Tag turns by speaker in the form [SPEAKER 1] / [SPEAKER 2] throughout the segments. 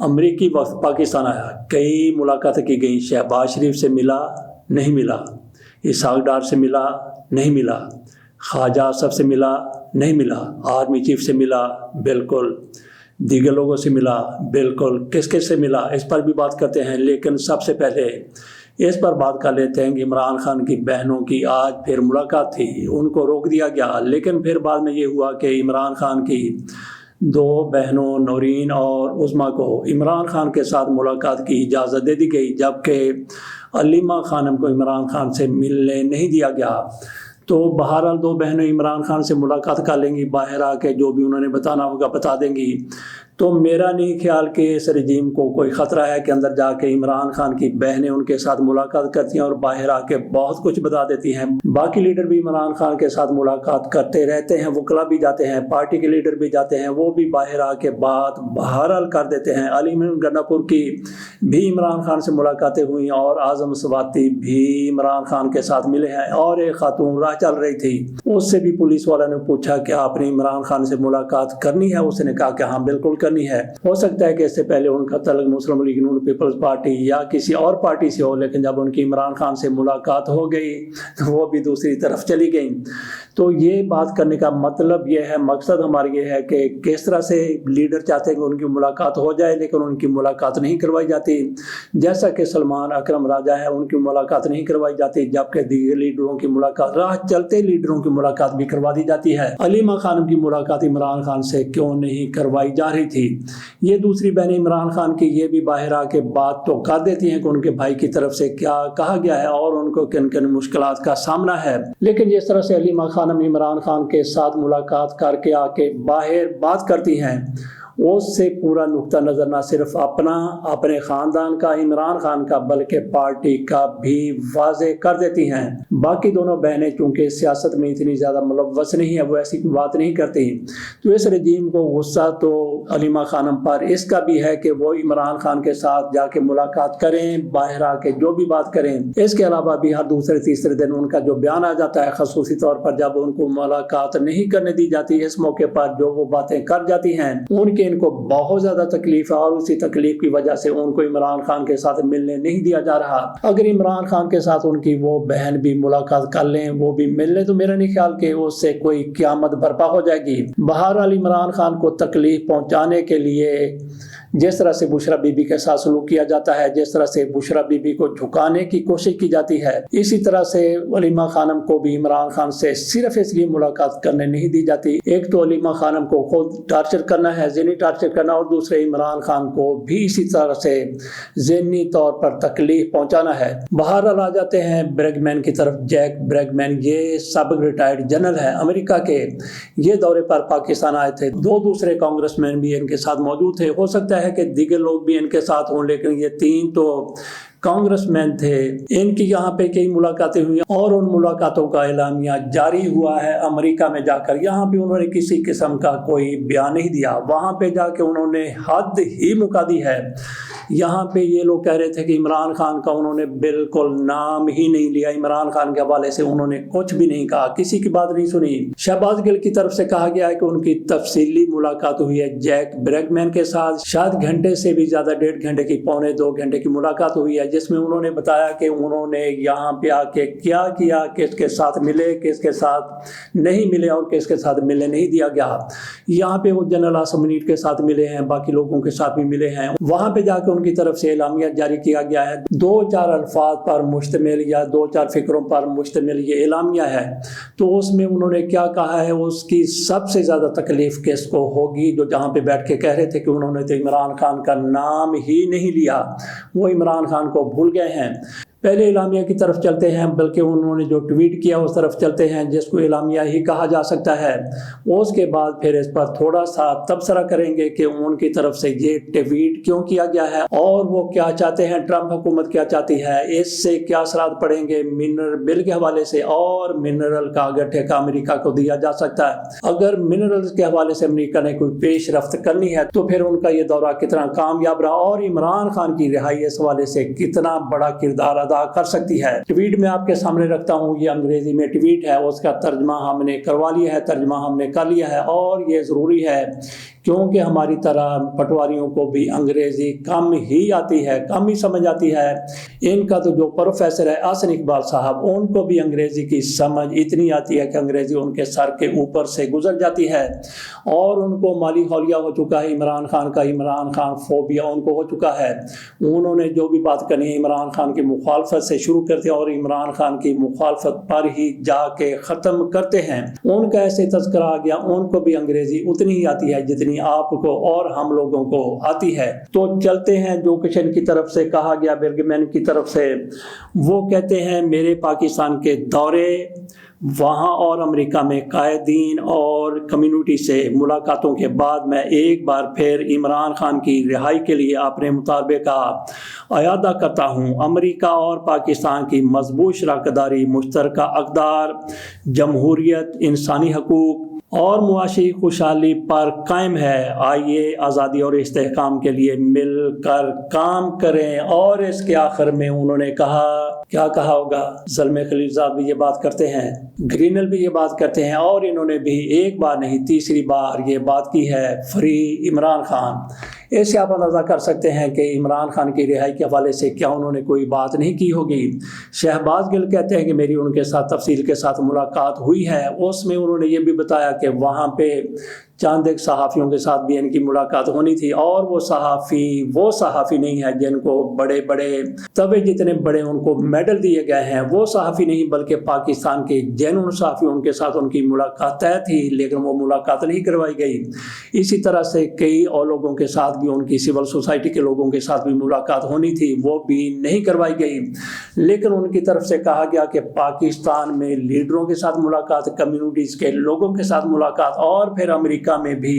[SPEAKER 1] امریکی وفد پاکستان آیا، کئی ملاقاتیں کی گئیں، شہباز شریف سے ملا نہیں ملا، اسحاق ڈار سے ملا نہیں ملا، خواجہ اصف سے ملا نہیں ملا، آرمی چیف سے ملا بالکل، دیگر لوگوں سے ملا بالکل، کس کس سے ملا اس پر بھی بات کرتے ہیں، لیکن سب سے پہلے اس پر بات کر لیتے ہیں کہ عمران خان کی بہنوں کی آج پھر ملاقات تھی، ان کو روک دیا گیا، لیکن پھر بعد میں یہ ہوا کہ عمران خان کی دو بہنوں نورین اور عظمیٰ کو عمران خان کے ساتھ ملاقات کی اجازت دے دی گئی، جبکہ علیمہ خانم کو عمران خان سے ملنے نہیں دیا گیا۔ تو بہرحال دو بہنیں عمران خان سے ملاقات کر لیں گی، باہر آ کے جو بھی انہوں نے بتانا ہوگا بتا دیں گی۔ تو میرا نہیں خیال کہ اس رجیم کو کوئی خطرہ ہے کہ اندر جا کے عمران خان کی بہنیں ان کے ساتھ ملاقات کرتی ہیں اور باہر آ کے بہت کچھ بتا دیتی ہیں۔ باقی لیڈر بھی عمران خان کے ساتھ ملاقات کرتے رہتے ہیں، وکلا بھی جاتے ہیں، پارٹی کے لیڈر بھی جاتے ہیں، وہ بھی باہر آ کے بات بہرحال کر دیتے ہیں۔ علی محمد گنڈا پور کی بھی عمران خان سے ملاقاتیں ہوئیں اور اعظم سواتی بھی عمران خان کے ساتھ ملے ہیں، اور ایک خاتون راہ چل رہی تھی، اس سے بھی پولیس والا نے پوچھا کہ آپ نے عمران خان سے ملاقات کرنی ہے؟ اس نے کہا کہ ہاں بالکل کرنی ہے۔ ہو سکتا ہے کہ اس سے پہلے ان کا تعلق مسلم لیگ نون پیپلز پارٹی یا کسی اور پارٹی سے ہو، لیکن جب ان کی عمران خان سے ملاقات ہو گئی تو وہ بھی دوسری طرف چلی گئیں۔ تو یہ بات کرنے کا مطلب یہ ہے، مقصد ہمارا یہ ہے کہ کس طرح سے لیڈر چاہتے ہیں کہ ان کی ملاقات ہو جائے، لیکن ان کی ملاقات نہیں کروائی جاتی، جیسا کہ سلمان اکرم راجہ ہے، ان کی ملاقات نہیں کروائی جاتی، جبکہ دیگر لیڈروں کی ملاقات، راہ چلتے لیڈروں کی ملاقات بھی کروا دی جاتی ہے۔ علیمہ خانم کی ملاقات عمران خان سے کیوں نہیں کروائی جا رہی تھی؟ یہ دوسری بہن عمران خان کی یہ بھی باہر آ کے بات تو کر دیتی ہیں کہ ان کے بھائی کی طرف سے کیا کہا گیا ہے اور ان کو کن کن مشکلات کا سامنا ہے، لیکن جس طرح سے علیمہ خانم عمران خان کے ساتھ ملاقات کر کے آ کے باہر بات کرتی ہیں، اس سے پورا نقطہ نظر نہ صرف اپنے خاندان کا، عمران خان کا، بلکہ پارٹی کا بھی واضح کر دیتی ہیں۔ باقی دونوں بہنیں چونکہ سیاست میں اتنی زیادہ ملوث نہیں ہے، وہ ایسی بات نہیں کرتی، تو اس رجیم کو غصہ تو علیمہ خانم پر اس کا بھی ہے کہ وہ عمران خان کے ساتھ جا کے ملاقات کریں، باہر آ کے جو بھی بات کریں۔ اس کے علاوہ بھی ہر دوسرے تیسرے دن ان کا جو بیان آ جاتا ہے، خصوصی طور پر جب ان کو ملاقات نہیں کرنے دی جاتی، اس موقع پر جو وہ باتیں کر جاتی ہیں، ان کو بہت زیادہ تکلیف ہے، اور اسی تکلیف کی وجہ سے ان کو عمران خان کے ساتھ ملنے نہیں دیا جا رہا۔ اگر عمران خان کے ساتھ ان کی وہ بہن بھی ملاقات کر لیں، وہ بھی مل لیں، تو میرا نہیں خیال کہ اس سے کوئی قیامت برپا ہو جائے گی۔ بہرحال عمران خان کو تکلیف پہنچانے کے لیے جس طرح سے بشرا بی بی کے ساتھ سلوک کیا جاتا ہے، جس طرح سے بشرا بی بی کو جھکانے کی کوشش کی جاتی ہے، اسی طرح سے علیمہ خانم کو بھی عمران خان سے صرف اس لیے ملاقات کرنے نہیں دی جاتی۔ ایک تو علیمہ خانم کو خود ٹارچر کرنا ہے، ذہنی ٹارچر کرنا، اور دوسرے عمران خان کو بھی اسی طرح سے ذہنی طور پر تکلیف پہنچانا ہے۔ بہرحال آ جاتے ہیں بریگمین کی طرف۔ جیک بریگمین یہ سابق ریٹائرڈ جنرل ہے امریکہ کے، یہ دورے پر پاکستان آئے تھے، دو دوسرے کانگریس مین بھی ان کے ساتھ موجود تھے، ہو سکتا ہے کہ دیگر لوگ بھی ان کے ساتھ ہوں، لیکن یہ تین تو کانگریس مین تھے۔ ان کی یہاں پہ کئی ملاقاتیں ہوئی اور ان ملاقاتوں کا اعلامیہ جاری ہوا ہے امریکہ میں جا کر۔ یہاں پہ انہوں نے کسی قسم کا کوئی بیان نہیں دیا، وہاں پہ جا کے انہوں نے حد ہی مکا دی ہے۔ یہاں پہ یہ لوگ کہہ رہے تھے کہ عمران خان کا انہوں نے بالکل نام ہی نہیں لیا، عمران خان کے حوالے سے انہوں نے کچھ بھی نہیں کہا، کسی کی بات نہیں سنی۔ شہباز گل کی طرف سے کہا گیا ہے کہ ان کی تفصیلی ملاقات ہوئی ہے جیک بریگمین کے ساتھ، شاید گھنٹے سے بھی زیادہ، 1.5 گھنٹے کی، 1.25 کی ملاقات ہوئی ہے، جس میں انہوں نے بتایا کہ انہوں نے یہاں پہ آ کے کیا کیا، کس کے ساتھ ملے، کس کے ساتھ نہیں ملے اور کس کے ساتھ ملنے نہیں دیا گیا۔ یہاں پہ وہ جنرل آصم منیر کے ساتھ ملے ہیں، باقی لوگوں کے ساتھ بھی ملے ہیں، وہاں پہ جا کے ان کی طرف سے اعلامیہ جاری کیا گیا ہے، 2-4 الفاظ پر مشتمل یا 2-4 فکروں پر مشتمل یہ اعلامیہ ہے۔ تو اس میں انہوں نے کیا کہا ہے، اس کی سب سے زیادہ تکلیف کس کو ہوگی، جو جہاں پہ بیٹھ کے کہہ رہے تھے کہ انہوں نے تو عمران خان کا نام ہی نہیں لیا، وہ عمران خان کو بھول گئے ہیں۔ پہلے اعلامیہ کی طرف چلتے ہیں، بلکہ انہوں نے جو ٹویٹ کیا اس طرف چلتے ہیں، جس کو اعلامیہ ہی کہا جا سکتا ہے۔ اس کے بعد پھر اس پر تھوڑا سا تبصرہ کریں گے کہ ان کی طرف سے یہ ٹویٹ کیوں کیا گیا ہے اور وہ کیا چاہتے ہیں، ٹرمپ حکومت کیا چاہتی ہے، اس سے کیا اثرات پڑیں گے منرل بل کے حوالے سے، اور منرل کا اگر ٹھیکہ امریکہ کو دیا جا سکتا ہے۔ اگر منرل کے حوالے سے امریکہ نے کوئی پیش رفت کرنی ہے تو پھر ان کا یہ دورہ کتنا کامیاب رہا اور عمران خان کی رہائی اس حوالے سے کتنا بڑا کردار ادا کر سکتی ہے۔ ٹویٹ میں آپ کے سامنے رکھتا ہوں، یہ انگریزی میں ٹویٹ ہے، اس کا ترجمہ ہم نے کروا لیا ہے، ترجمہ ہم نے کر لیا ہے، اور یہ ضروری ہے کیونکہ ہماری طرح پٹواریوں کو بھی انگریزی کم ہی آتی ہے، کم ہی سمجھ آتی ہے۔ ان کا تو جو پروفیسر ہے احسن اقبال صاحب، ان کو بھی انگریزی کی سمجھ اتنی آتی ہے کہ انگریزی ان کے سر کے اوپر سے گزر جاتی ہے، اور ان کو مالی حولیہ ہو چکا ہے عمران خان کا، عمران خان فوبیا ان کو ہو چکا ہے۔ انہوں نے جو بھی بات کرنی ہے عمران خان کی مخالفت سے شروع کرتے ہیں اور عمران خان کی مخالفت پر ہی جا کے ختم کرتے ہیں۔ ان کا ایسے تذکرہ آ گیا، ان کو بھی انگریزی اتنی ہی آتی ہے جتنی آپ کو اور ہم لوگوں کو آتی ہے۔ تو چلتے ہیں جو کچھ ان کی طرف سے کہا گیا، برگمین کی طرف سے، وہ کہتے ہیں میرے پاکستان کے دورے، وہاں اور امریکہ میں قائدین اور کمیونٹی سے ملاقاتوں کے بعد میں ایک بار پھر عمران خان کی رہائی کے لیے اپنے مطالبے کا اعادہ کرتا ہوں۔ امریکہ اور پاکستان کی مضبوط شراکت داری مشترکہ اقدار، جمہوریت، انسانی حقوق اور معاشی خوشحالی پر قائم ہے۔ آئیے آزادی اور استحکام کے لیے مل کر کام کریں۔ اور اس کے آخر میں انہوں نے کہا، کیا کہا ہوگا؟ زلمے خلیلزاد بھی یہ بات کرتے ہیں، گرینل بھی یہ بات کرتے ہیں، اور انہوں نے بھی ایک بار نہیں تیسری بار یہ بات کی ہے، فری عمران خان۔ اس سے آپ اندازہ کر سکتے ہیں کہ عمران خان کی رہائی کے حوالے سے کیا انہوں نے کوئی بات نہیں کی ہوگی۔ شہباز گل کہتے ہیں کہ میری ان کے ساتھ تفصیل کے ساتھ ملاقات ہوئی ہے، اس میں انہوں نے یہ بھی بتایا کہ وہاں پہ چند ایک صحافیوں کے ساتھ بھی ان کی ملاقات ہونی تھی، اور وہ صحافی نہیں ہے جن کو بڑے بڑے تبے جتنے بڑے ان کو میڈل دیے گئے ہیں، وہ صحافی نہیں، بلکہ پاکستان کے جینون صحافیوں کے ساتھ ان کی ملاقات طے تھی، لیکن وہ ملاقات نہیں کروائی گئی۔ اسی طرح سے کئی اور لوگوں کے ساتھ بھی، ان کی سول سوسائٹی کے لوگوں کے ساتھ بھی ملاقات ہونی تھی، وہ بھی نہیں کروائی گئی۔ لیکن ان کی طرف سے کہا گیا کہ پاکستان میں لیڈروں کے ساتھ ملاقات، کمیونٹیز کے لوگوں کے ساتھ ملاقات، اور پھر امریکہ میں بھی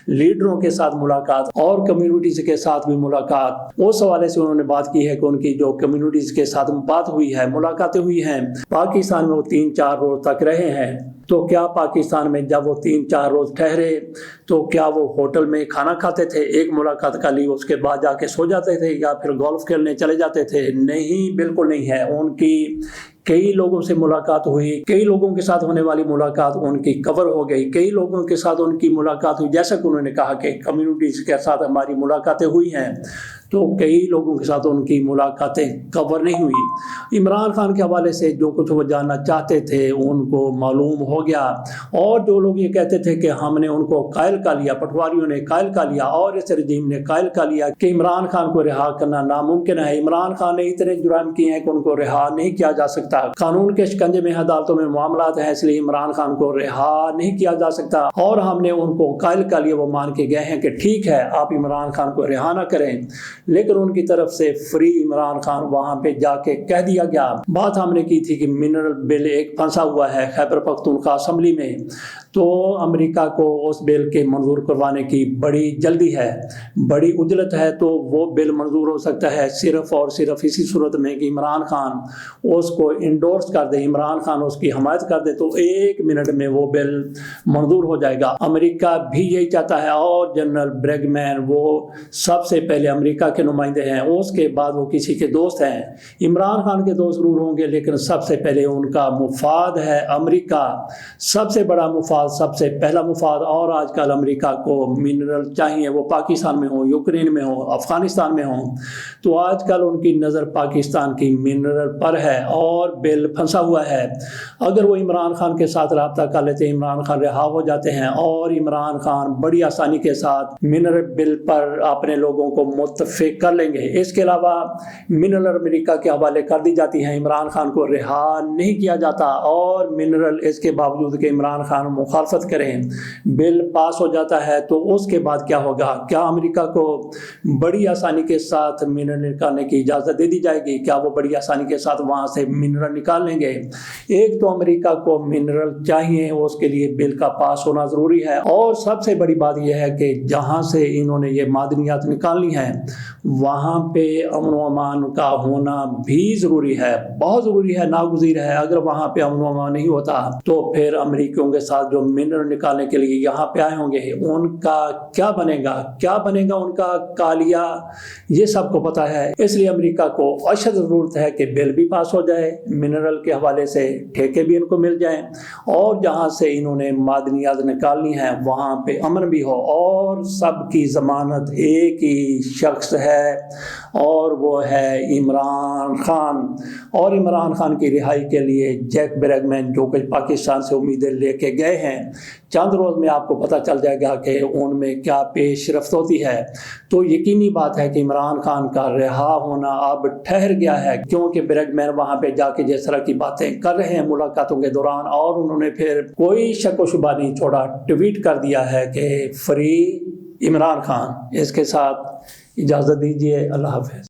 [SPEAKER 1] لیڈروں کے ساتھ ملاقات اور کمیونٹیز کے ساتھ بھی ملاقات۔ اس حوالے سے انہوں نے بات کی ہے کہ ان کی جو کمیونٹیز کے ساتھ بات ہوئی ہے، ملاقاتیں ہوئی ہیں، پاکستان میں وہ 3-4 روز تک رہے ہیں۔ تو کیا پاکستان میں جب وہ 3-4 روز ٹھہرے تو کیا وہ ہوٹل میں کھانا کھاتے تھے، ایک ملاقات کا لی اس کے بعد جا کے سو جاتے تھے، یا پھر گولف کھیلنے چلے جاتے تھے؟ نہیں، بالکل نہیں ہے۔ ان کی کئی لوگوں سے ملاقات ہوئی، کئی لوگوں کے ساتھ ہونے والی ملاقات ان کی کور ہو گئی، کئی لوگوں کے ساتھ ان کی ملاقات ہوئی، جیسا کہ انہوں نے کہا کہ کمیونٹیز کے ساتھ ہماری ملاقاتیں ہوئی ہیں، تو کئی لوگوں کے ساتھ ان کی ملاقاتیں کور نہیں ہوئی۔ عمران خان کے حوالے سے جو کچھ وہ جاننا چاہتے تھے ان کو معلوم ہو گیا، اور جو لوگ یہ کہتے تھے کہ ہم نے ان کو قائل کا لیا، پٹواریوں نے قائل کا لیا اور اس رجیم نے قائل کا لیا کہ عمران خان کو رہا کرنا ناممکن ہے، عمران خان نے اتنے جرائم کیے ہیں کہ ان کو رہا نہیں کیا جا سکتا، قانون کے شکنجے میں عدالتوں میں معاملات ہیں، اس لیے عمران خان کو رہا نہیں کیا جا سکتا، اور ہم نے ان کو قائل کا لیا۔ وہ مان کے گئے ہیں کہ ٹھیک ہے آپ عمران خان کو رہا نہ کریں، لیکن ان کی طرف سے فری عمران خان وہاں پہ جا کے کہہ دیا گیا۔ بات ہم نے کی تھی کہ منرل بل ایک پھنسا ہوا ہے خیبر پختونخوا اسمبلی میں، تو امریکہ کو اس بل کے منظور کروانے کی بڑی جلدی ہے، بڑی عجلت ہے، تو وہ بل منظور ہو سکتا ہے صرف اور صرف اسی صورت میں کہ عمران خان اس کو انڈورس کر دے، عمران خان اس کی حمایت کر دے، تو 1 منٹ میں وہ بل منظور ہو جائے گا۔ امریکہ بھی یہی چاہتا ہے، اور جنرل برگمین وہ سب سے پہلے امریکہ کے نمائندے ہیں، اس کے بعد وہ کسی کے دوست ہیں، عمران خان کے دوست ضرور ہوں گے، لیکن سب سے پہلے ان کا مفاد ہے امریکہ، سب سے بڑا مفاد، سب سے پہلا مفاد۔ اور آج کل امریکہ کو منرل چاہیے، وہ پاکستان میں ہو، یوکرین میں ہو، افغانستان میں ہو، تو آج کل ان کی نظر پاکستان کی منرل پر ہے، اور بل پھنسا ہوا ہے۔ اگر وہ عمران خان کے ساتھ رابطہ کر لیتے ہیں، عمران خان رہا ہو جاتے ہیں، اور عمران خان بڑی آسانی کے ساتھ منرل بل پر اپنے لوگوں کو متفق کر لیں گے۔ اس کے علاوہ منرل امریکہ کے حوالے کر دی جاتی ہیں، عمران خان کو رہا نہیں کیا جاتا، اور منرل اس کے باوجود کہ عمران خان مخالفت کریں بل پاس ہو جاتا ہے، تو اس کے بعد کیا ہوگا؟ کیا امریکہ کو بڑی آسانی کے ساتھ منرل نکالنے کی اجازت دے دی جائے گی؟ کیا وہ بڑی آسانی کے ساتھ وہاں سے منرل نکال لیں گے؟ ایک تو امریکہ کو منرل چاہیے، اس کے لیے بل کا پاس ہونا ضروری ہے، اور سب سے بڑی بات یہ ہے کہ جہاں سے انہوں نے یہ معدنیات نکالنی ہیں وہاں پہ امن و امان کا ہونا بھی ضروری ہے، بہت ضروری ہے، ناگزیر ہے۔ اگر وہاں پہ امن و امان نہیں ہوتا تو پھر امریکیوں کے ساتھ جو جو منرل نکالنے کے لیے یہاں پہ آئے ہوں گے ان کا کیا بنے گا ان کا کالیہ، یہ سب کو پتہ ہے۔ اس لیے امریکہ کو اشد ضرورت ہے کہ بل بھی پاس ہو جائے، منرل کے حوالے سے ٹھیکے بھی ان کو مل جائیں، اور جہاں سے انہوں نے معدنیات نکالنی ہے وہاں پہ امن بھی ہو، اور سب کی ضمانت ایک ہی شخص ہے اور وہ ہے عمران خان۔ اور عمران خان کی رہائی کے لیے جیک بریگمین جو کہ پاکستان سے امیدیں لے کے گئے ہیں، چند روز میں آپ کو پتہ چل جائے گا کہ ان میں کیا پیش رفت ہوتی ہے۔ تو یقینی بات ہے کہ عمران خان کا رہا ہونا اب ٹھہر گیا ہے، کیونکہ بریگمین وہاں پہ جا کے جس طرح کی باتیں کر رہے ہیں ملاقاتوں کے دوران، اور انہوں نے پھر کوئی شک و شبہ نہیں چھوڑا، ٹویٹ کر دیا ہے کہ فری عمران خان۔ اس کے ساتھ اجازت دیجیے، اللہ حافظ۔